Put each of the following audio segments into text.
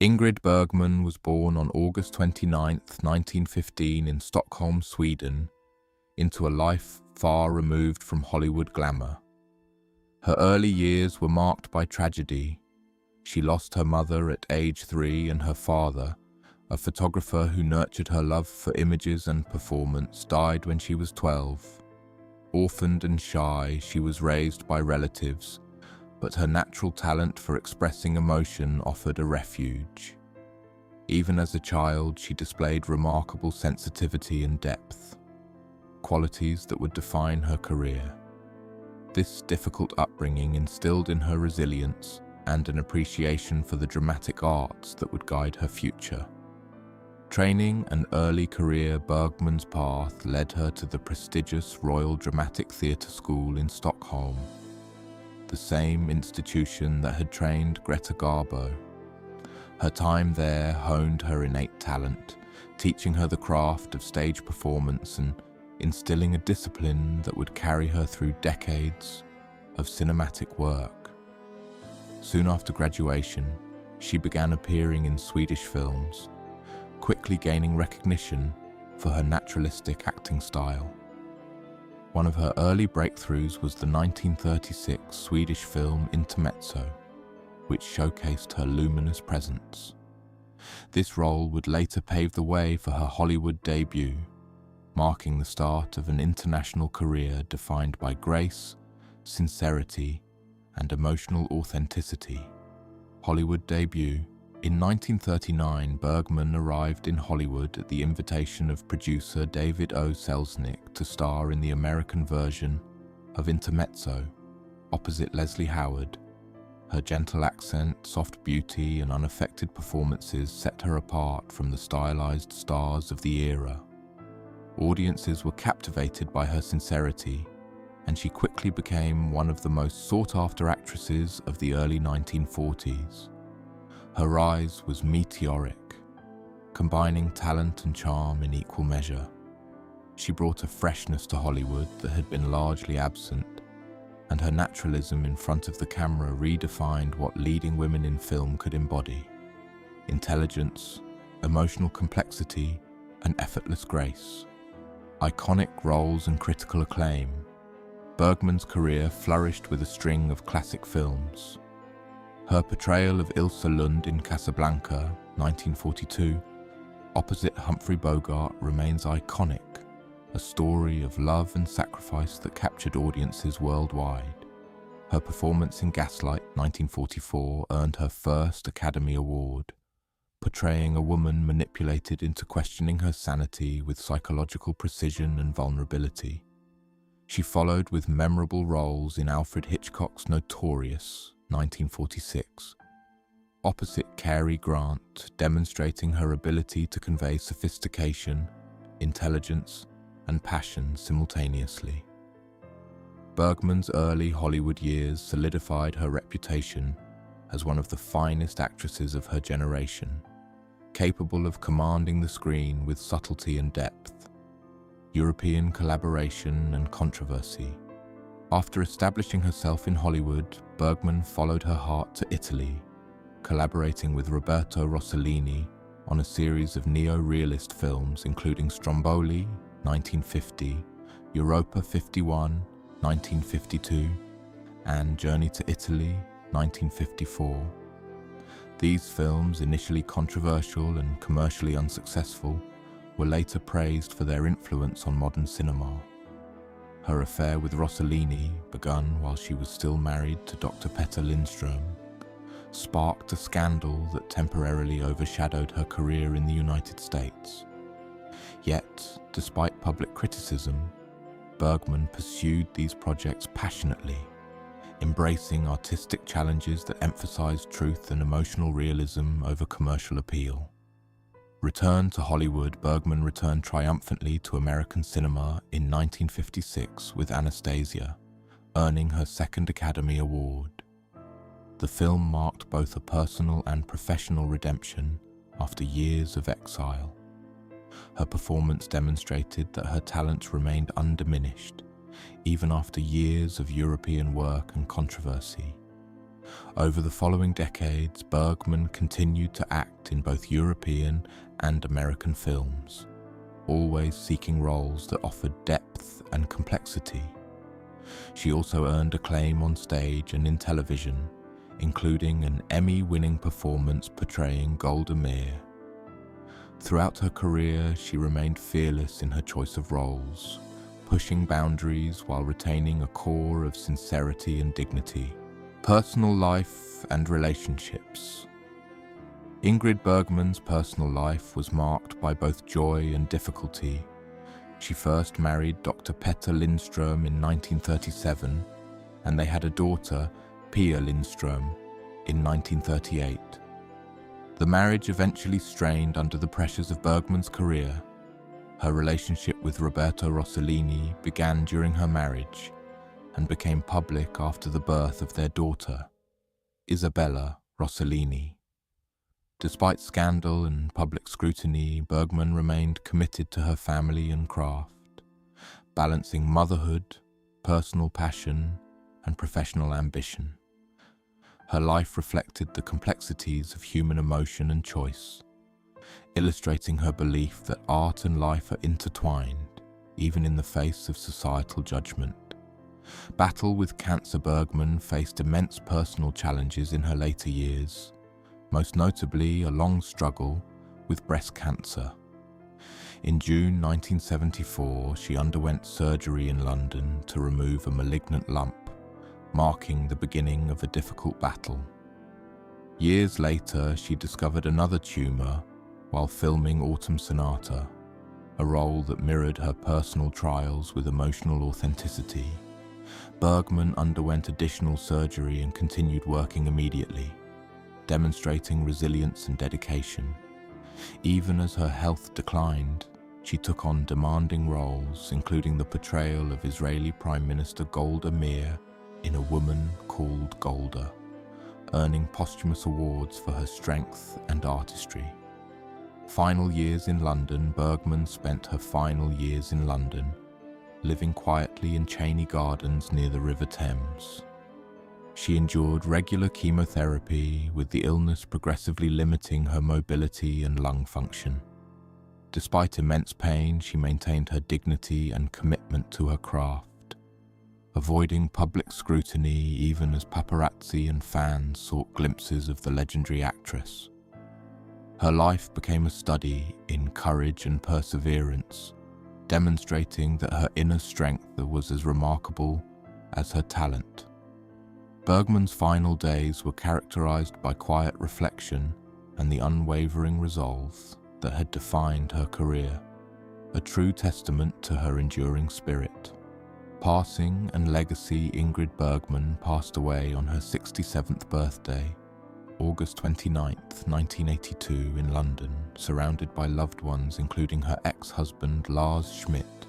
Ingrid Bergman was born on August 29, 1915 in Stockholm, Sweden, into a life far removed from Hollywood glamour. Her early years were marked by tragedy. She lost her mother at age 3 and her father, a photographer who nurtured her love for images and performance, died when she was 12. Orphaned and shy, she was raised by relatives, but her natural talent for expressing emotion offered a refuge. Even as a child, she displayed remarkable sensitivity and depth, qualities that would define her career. This difficult upbringing instilled in her resilience and an appreciation for the dramatic arts that would guide her future. Training and early career, Bergman's path led her to the prestigious Royal Dramatic Theatre School in Stockholm, the same institution that had trained Greta Garbo. Her time there honed her innate talent, teaching her the craft of stage performance and instilling a discipline that would carry her through decades of cinematic work. Soon after graduation, she began appearing in Swedish films, quickly gaining recognition for her naturalistic acting style. One of her early breakthroughs was the 1936 Swedish film Intermezzo, which showcased her luminous presence. This role would later pave the way for her Hollywood debut, marking the start of an international career defined by grace, sincerity, and emotional authenticity. Hollywood debut. In 1939, Bergman arrived in Hollywood at the invitation of producer David O. Selznick to star in the American version of Intermezzo, opposite Leslie Howard. Her gentle accent, soft beauty, and unaffected performances set her apart from the stylized stars of the era. Audiences were captivated by her sincerity, and she quickly became one of the most sought-after actresses of the early 1940s. Her rise was meteoric, combining talent and charm in equal measure. She brought a freshness to Hollywood that had been largely absent, and her naturalism in front of the camera redefined what leading women in film could embody: intelligence, emotional complexity, and effortless grace. Iconic roles and critical acclaim, Bergman's career flourished with a string of classic films. Her portrayal of Ilse Lund in Casablanca, 1942, opposite Humphrey Bogart, remains iconic, a story of love and sacrifice that captured audiences worldwide. Her performance in Gaslight, 1944, earned her first Academy Award, portraying a woman manipulated into questioning her sanity with psychological precision and vulnerability. She followed with memorable roles in Alfred Hitchcock's Notorious, 1946, opposite Cary Grant, demonstrating her ability to convey sophistication, intelligence, and passion simultaneously. Bergman's early Hollywood years solidified her reputation as one of the finest actresses of her generation, capable of commanding the screen with subtlety and depth, European collaboration and controversy. After establishing herself in Hollywood, Bergman followed her heart to Italy, collaborating with Roberto Rossellini on a series of neo-realist films including Stromboli, 1950, Europa 51, 1952, and Journey to Italy, 1954. These films, initially controversial and commercially unsuccessful, were later praised for their influence on modern cinema. Her affair with Rossellini, begun while she was still married to Dr. Petter Lindström, sparked a scandal that temporarily overshadowed her career in the United States. Yet, despite public criticism, Bergman pursued these projects passionately, embracing artistic challenges that emphasized truth and emotional realism over commercial appeal. Returned to Hollywood, Bergman returned triumphantly to American cinema in 1956 with Anastasia, earning her second Academy Award. The film marked both a personal and professional redemption after years of exile. Her performance demonstrated that her talents remained undiminished, even after years of European work and controversy. Over the following decades, Bergman continued to act in both European and American films, always seeking roles that offered depth and complexity. She also earned acclaim on stage and in television, including an Emmy-winning performance portraying Golda Meir. Throughout her career, she remained fearless in her choice of roles, pushing boundaries while retaining a core of sincerity and dignity. Personal life and relationships. Ingrid Bergman's personal life was marked by both joy and difficulty. She first married Dr. Petter Lindström in 1937, and they had a daughter, Pia Lindström, in 1938. The marriage eventually strained under the pressures of Bergman's career. Her relationship with Roberto Rossellini began during her marriage and became public after the birth of their daughter, Isabella Rossellini. Despite scandal and public scrutiny, Bergman remained committed to her family and craft, balancing motherhood, personal passion, and professional ambition. Her life reflected the complexities of human emotion and choice, illustrating her belief that art and life are intertwined, even in the face of societal judgment. Battle with cancer. Bergman faced immense personal challenges in her later years, most notably a long struggle with breast cancer. In June 1974, she underwent surgery in London to remove a malignant lump, marking the beginning of a difficult battle. Years later, she discovered another tumour while filming Autumn Sonata, a role that mirrored her personal trials with emotional authenticity. Bergman underwent additional surgery and continued working immediately, demonstrating resilience and dedication. Even as her health declined, she took on demanding roles, including the portrayal of Israeli Prime Minister Golda Meir in A Woman Called Golda, earning posthumous awards for her strength and artistry. Final years in London. Bergman spent her final years in London, living quietly in Cheney Gardens near the River Thames. She endured regular chemotherapy, with the illness progressively limiting her mobility and lung function. Despite immense pain, she maintained her dignity and commitment to her craft, avoiding public scrutiny even as paparazzi and fans sought glimpses of the legendary actress. Her life became a study in courage and perseverance, demonstrating that her inner strength was as remarkable as her talent. Bergman's final days were characterized by quiet reflection and the unwavering resolve that had defined her career, a true testament to her enduring spirit. Passing and legacy. Ingrid Bergman passed away on her 67th birthday, August 29, 1982, in London, surrounded by loved ones including her ex-husband Lars Schmidt.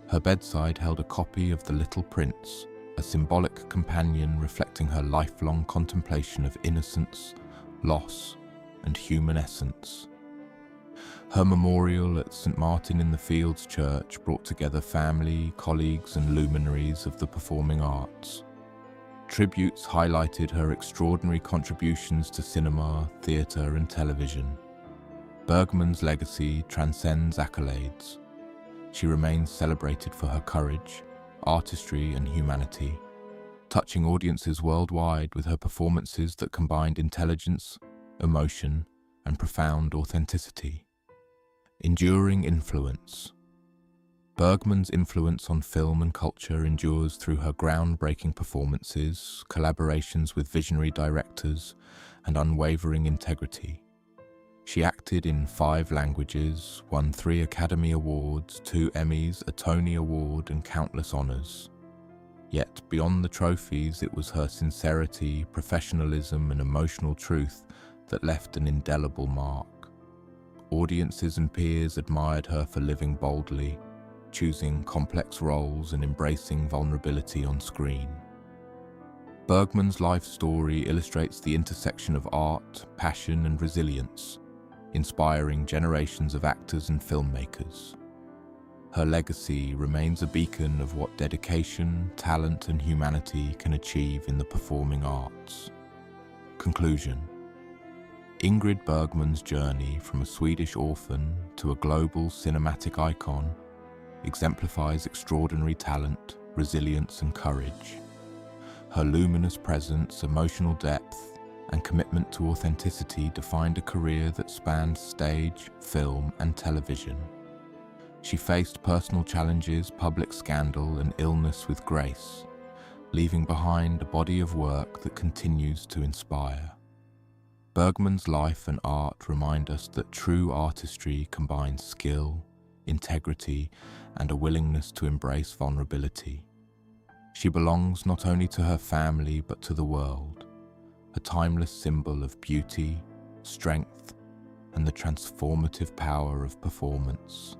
Her bedside held a copy of The Little Prince, a symbolic companion reflecting her lifelong contemplation of innocence, loss, and human essence. Her memorial at St. Martin-in-the-Fields Church brought together family, colleagues, and luminaries of the performing arts. Tributes highlighted her extraordinary contributions to cinema, theatre, and television. Bergman's legacy transcends accolades. She remains celebrated for her courage, artistry, and humanity, touching audiences worldwide with her performances that combined intelligence, emotion, and profound authenticity. Enduring influence. Bergman's influence on film and culture endures through her groundbreaking performances, collaborations with visionary directors, and unwavering integrity. She acted in 5 languages, won 3 Academy Awards, 2 Emmys, a Tony Award, and countless honors. Yet, beyond the trophies, it was her sincerity, professionalism, and emotional truth that left an indelible mark. Audiences and peers admired her for living boldly, choosing complex roles and embracing vulnerability on screen. Bergman's life story illustrates the intersection of art, passion, and resilience, inspiring generations of actors and filmmakers. Her legacy remains a beacon of what dedication, talent, and humanity can achieve in the performing arts. Conclusion. Ingrid Bergman's journey from a Swedish orphan to a global cinematic icon exemplifies extraordinary talent, resilience and courage. Her luminous presence, emotional depth, and commitment to authenticity defined a career that spanned stage, film, and television. She faced personal challenges, public scandal, and illness with grace, leaving behind a body of work that continues to inspire. Bergman's life and art remind us that true artistry combines skill, integrity, and a willingness to embrace vulnerability. She belongs not only to her family but to the world, a timeless symbol of beauty, strength, and the transformative power of performance.